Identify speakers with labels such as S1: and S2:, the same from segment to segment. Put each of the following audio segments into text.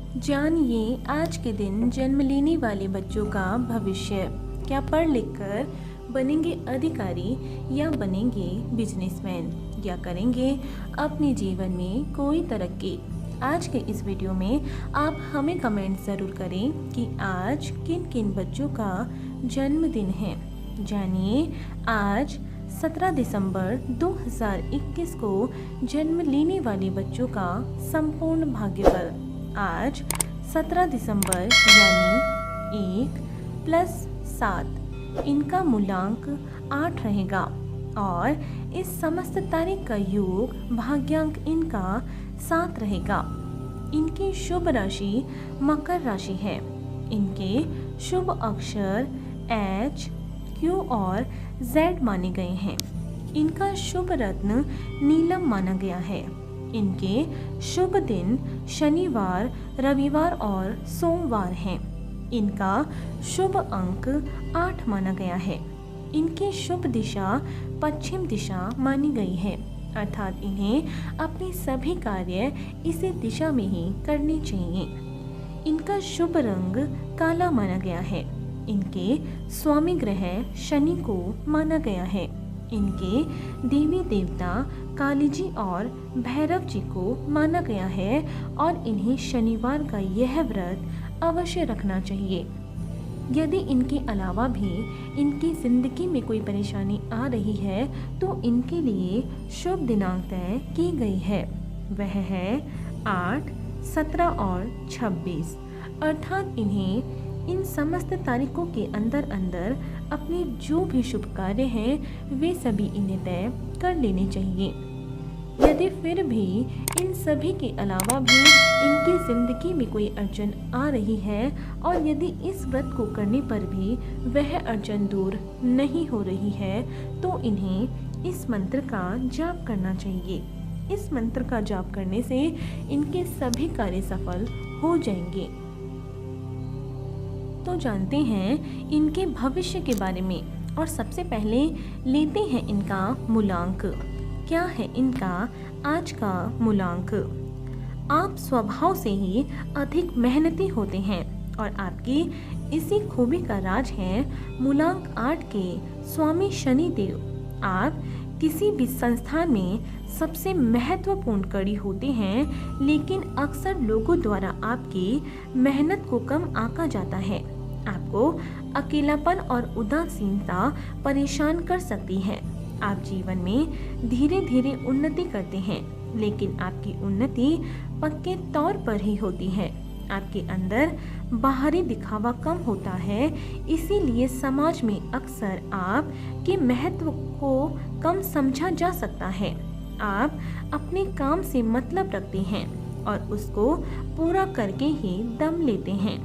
S1: जानिए आज के दिन जन्म लेने वाले बच्चों का भविष्य। क्या पढ़ लिख कर बनेंगे अधिकारी या बनेंगे बिजनेसमैन या करेंगे अपने जीवन में कोई तरक्की। आज के इस वीडियो में आप हमें कमेंट ज़रूर करें कि आज किन किन बच्चों का जन्मदिन है। जानिए आज 17 दिसंबर 2021 को जन्म लेने वाले बच्चों का संपूर्ण भाग्यफल। आज 17 दिसंबर यानी 1 + 7 इनका मूलांक 8 रहेगा और इस समस्त तारीख का योग भाग्यांक इनका 7 रहेगा। इनकी शुभ राशि मकर राशि है। इनके शुभ अक्षर H, Q और Z माने गए हैं। इनका शुभ रत्न नीलम माना गया है। इनके शुभ दिन शनिवार, रविवार और सोमवार हैं। इनका शुभ अंक 8 माना गया है। इनकी शुभ दिशा पश्चिम दिशा मानी गई है, अर्थात इन्हें अपने सभी कार्य इसी दिशा में ही करने चाहिए। इनका शुभ रंग काला माना गया है। इनके स्वामी ग्रह शनि को माना गया है। इनके देवी देवता काली जी और भैरव जी को माना गया है और इन्हें शनिवार का यह व्रत अवश्य रखना चाहिए। यदि इनके अलावा भी इनकी जिंदगी में कोई परेशानी आ रही है तो इनके लिए शुभ दिनांक तय की गई है। वह है 8, 17 और 26, अर्थात इन्हें इन समस्त तारीखों के अंदर अपने जो भी शुभ कार्य हैं वे सभी इन्हें तय कर लेने चाहिए। यदि फिर भी इन सभी के अलावा भी इनकी जिंदगी में कोई अड़चन आ रही है और यदि इस व्रत को करने पर भी वह अड़चन दूर नहीं हो रही है तो इन्हें इस मंत्र का जाप करना चाहिए। इस मंत्र का जाप करने से इनके सभी कार्य सफल हो जाएंगे। तो जानते हैं इनके भविष्य के बारे में और सबसे पहले लेते हैं इनका मूलांक। क्या है इनका आज का मूलांक? आप स्वभाव से ही अधिक मेहनती होते हैं और आपकी इसी खूबी का राज है मूलांक 8 के स्वामी शनि देव। आप किसी भी संस्थान में सबसे महत्वपूर्ण कड़ी होते हैं, लेकिन अक्सर लोगों द्वारा आपकी मेहनत को कम आंका जाता है। आपको अकेलापन और उदासीनता परेशान कर सकती है। आप जीवन में धीरे धीरे उन्नति करते हैं, लेकिन आपकी उन्नति पक्के तौर पर ही होती है। आपके अंदर बाहरी दिखावा कम होता है, इसीलिए समाज में अक्सर आप के महत्व को कम समझा जा सकता है। आप अपने काम से मतलब रखते हैं और उसको पूरा करके ही दम लेते हैं।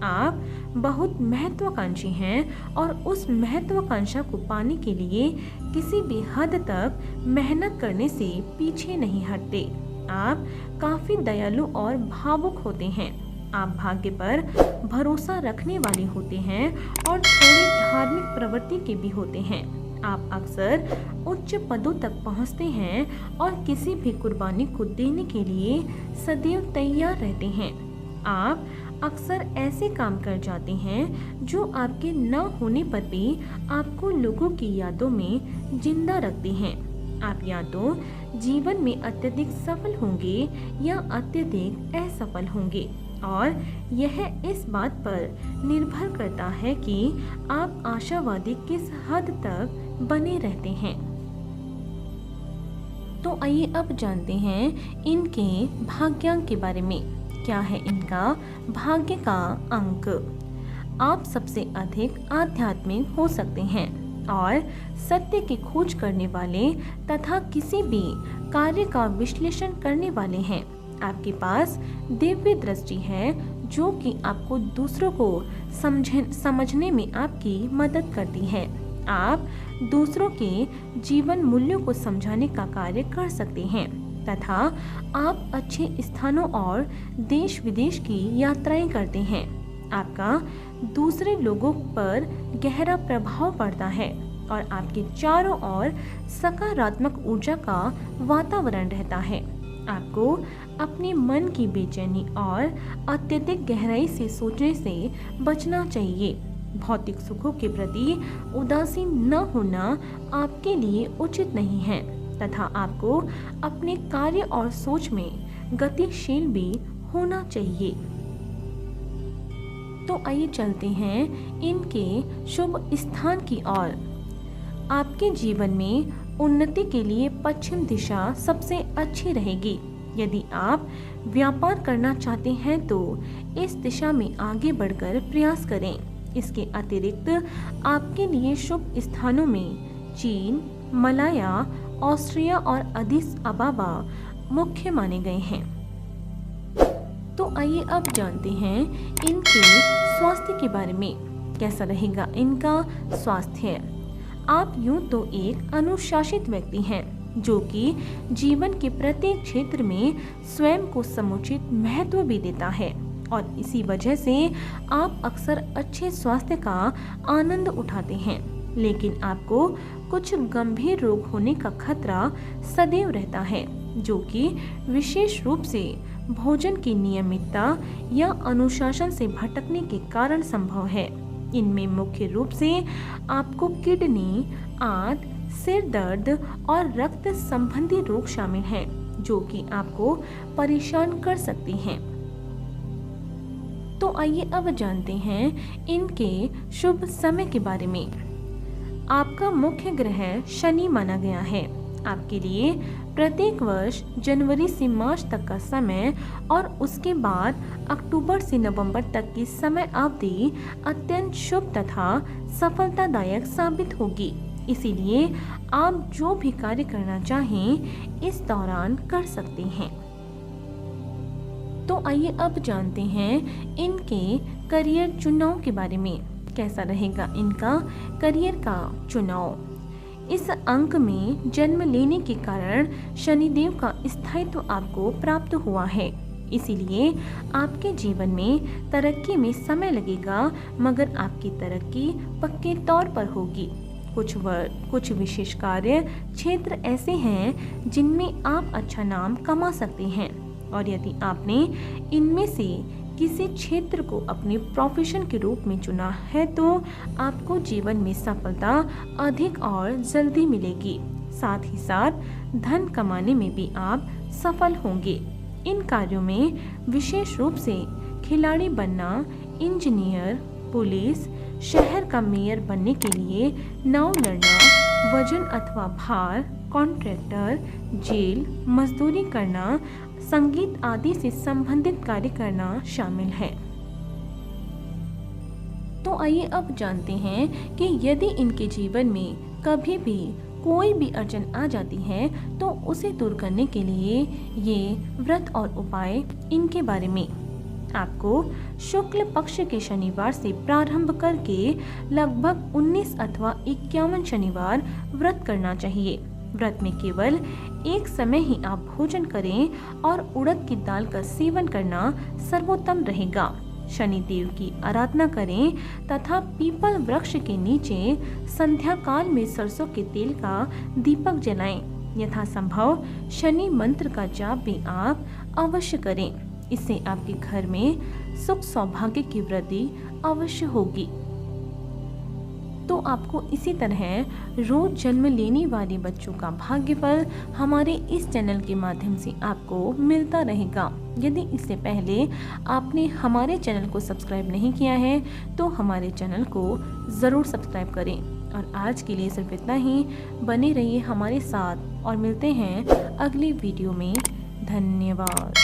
S1: आप बहुत महत्वाकांक्षी हैं और उस महत्वाकांक्षा को पाने के लिए किसी भी हद तक मेहनत करने से पीछे नहीं हटते। आप काफी दयालु और भावुक होते हैं। आप भाग्य पर भरोसा रखने वाले होते हैं और थोड़ी धार्मिक प्रवृत्ति के भी होते हैं। आप अक्सर उच्च पदों तक पहुंचते हैं और किसी भी कुर्बानी को देने के लिए सदैव तैयार रहते हैं। आप अक्सर ऐसे काम कर जाते हैं जो आपके न होने पर भी आपको लोगों की यादों में जिंदा रखते हैं। आप या तो जीवन में अत्यधिक सफल होंगे या अत्यधिक असफल होंगे और यह इस बात पर निर्भर करता है कि आप आशावादी किस हद तक बने रहते हैं। तो आइए अब जानते हैं इनके भाग्यांक के बारे में। क्या है इनका भाग्य का अंक? आप सबसे अधिक आध्यात्मिक हो सकते हैं और सत्य की खोज करने वाले तथा किसी भी कार्य का विश्लेषण करने वाले हैं। आपके पास दिव्य दृष्टि है जो कि आपको दूसरों को समझने में आपकी मदद करती है। आप दूसरों के जीवन मूल्यों को समझाने का कार्य कर सकते हैं तथा आप अच्छे स्थानों और देश विदेश की यात्राएं करते हैं। आपका दूसरे लोगों पर गहरा प्रभाव पड़ता है और आपके चारों ओर सकारात्मक ऊर्जा का वातावरण रहता है। आपको अपने मन की बेचैनी और अत्यधिक गहराई से सोचने से बचना चाहिए। भौतिक सुखों के प्रति उदासीन न होना आपके लिए उचित नहीं है तथा आपको अपने कार्य और सोच में गतिशील भी होना चाहिए। तो आइए चलते हैं इनके शुभ स्थान की ओर। आपके जीवन में उन्नति के लिए पश्चिम दिशा सबसे अच्छी रहेगी। यदि आप व्यापार करना चाहते हैं तो इस दिशा में आगे बढ़कर प्रयास करें। इसके अतिरिक्त आपके लिए शुभ स्थानों में चीन, मलाया, ऑस्ट्रिया और अदिस अबाबा मुख्य माने गए हैं। तो आइए अब जानते हैं इनके स्वास्थ्य के बारे में। कैसा रहेगा इनका स्वास्थ्य? आप यूं तो एक अनुशासित व्यक्ति हैं जो कि जीवन के प्रत्येक क्षेत्र में स्वयं को समुचित महत्व भी देता है और इसी वजह से आप अक्सर अच्छे स्वास्थ्य का आनंद उठाते हैं। लेकिन आपको कुछ गंभीर रोग होने का खतरा सदैव रहता है, जो कि विशेष रूप से भोजन की नियमितता या अनुशासन से भटकने के कारण संभव है। इनमें मुख्य रूप से आपको किडनी, आंत, सिर दर्द और रक्त संबंधी रोग शामिल हैं, जो कि आपको परेशान कर सकते हैं। तो आइए अब जानते हैं इनके शुभ समय के बारे में। आपका मुख्य ग्रह शनि माना गया है। आपके लिए प्रत्येक वर्ष जनवरी से मार्च तक का समय और उसके बाद अक्टूबर से नवंबर तक की समय अवधि अत्यंत शुभ तथा सफलतादायक साबित होगी। इसीलिए आप जो भी कार्य करना चाहें इस दौरान कर सकते हैं। तो आइए अब जानते हैं इनके करियर चुनाव के बारे में। कैसा रहेगा इनका करियर का चुनाव? इस अंक में जन्म लेने के कारण शनिदेव का स्थायित्व आपको प्राप्त हुआ है। इसीलिए आपके जीवन में तरक्की में समय लगेगा, मगर आपकी तरक्की पक्के तौर पर होगी। कुछ विशेष कार्य क्षेत्र ऐसे हैं जिनमें आप अच्छा नाम कमा सकते हैं और यदि आपने इनमें से किसी क्षेत्र को अपने प्रोफेशन के रूप में चुना है तो आपको जीवन में सफलता अधिक और जल्दी मिलेगी। साथ ही साथ धन कमाने में भी आप सफल होंगे। इन कार्यों में विशेष रूप से खिलाड़ी बनना, इंजीनियर, पुलिस, शहर का मेयर बनने के लिए नाव लड़ना, वजन अथवा भार, कॉन्ट्रैक्टर, जेल, मजदूरी करना, संगीत आदि से संबंधित कार्य करना शामिल है। तो आइए अब जानते हैं कि यदि इनके जीवन में कभी भी कोई भी अड़चन आ जाती है तो उसे दूर करने के लिए ये व्रत और उपाय इनके बारे में। आपको शुक्ल पक्ष के शनिवार से प्रारंभ करके लगभग 19 अथवा 51 शनिवार व्रत करना चाहिए। व्रत में केवल एक समय ही आप भोजन करें और उड़द की दाल का सेवन करना सर्वोत्तम रहेगा। शनिदेव की आराधना करें तथा पीपल वृक्ष के नीचे संध्या काल में सरसों के तेल का दीपक जलाएं। यथासंभव शनि मंत्र का जाप भी आप अवश्य करें। इससे आपके घर में सुख सौभाग्य की वृद्धि अवश्य होगी। तो आपको इसी तरह रोज जन्म लेने वाले बच्चों का भाग्यफल हमारे इस चैनल के माध्यम से आपको मिलता रहेगा। यदि इससे पहले आपने हमारे चैनल को सब्सक्राइब नहीं किया है तो हमारे चैनल को ज़रूर सब्सक्राइब करें। और आज के लिए सिर्फ इतना ही। बने रहिए हमारे साथ और मिलते हैं अगली वीडियो में। धन्यवाद।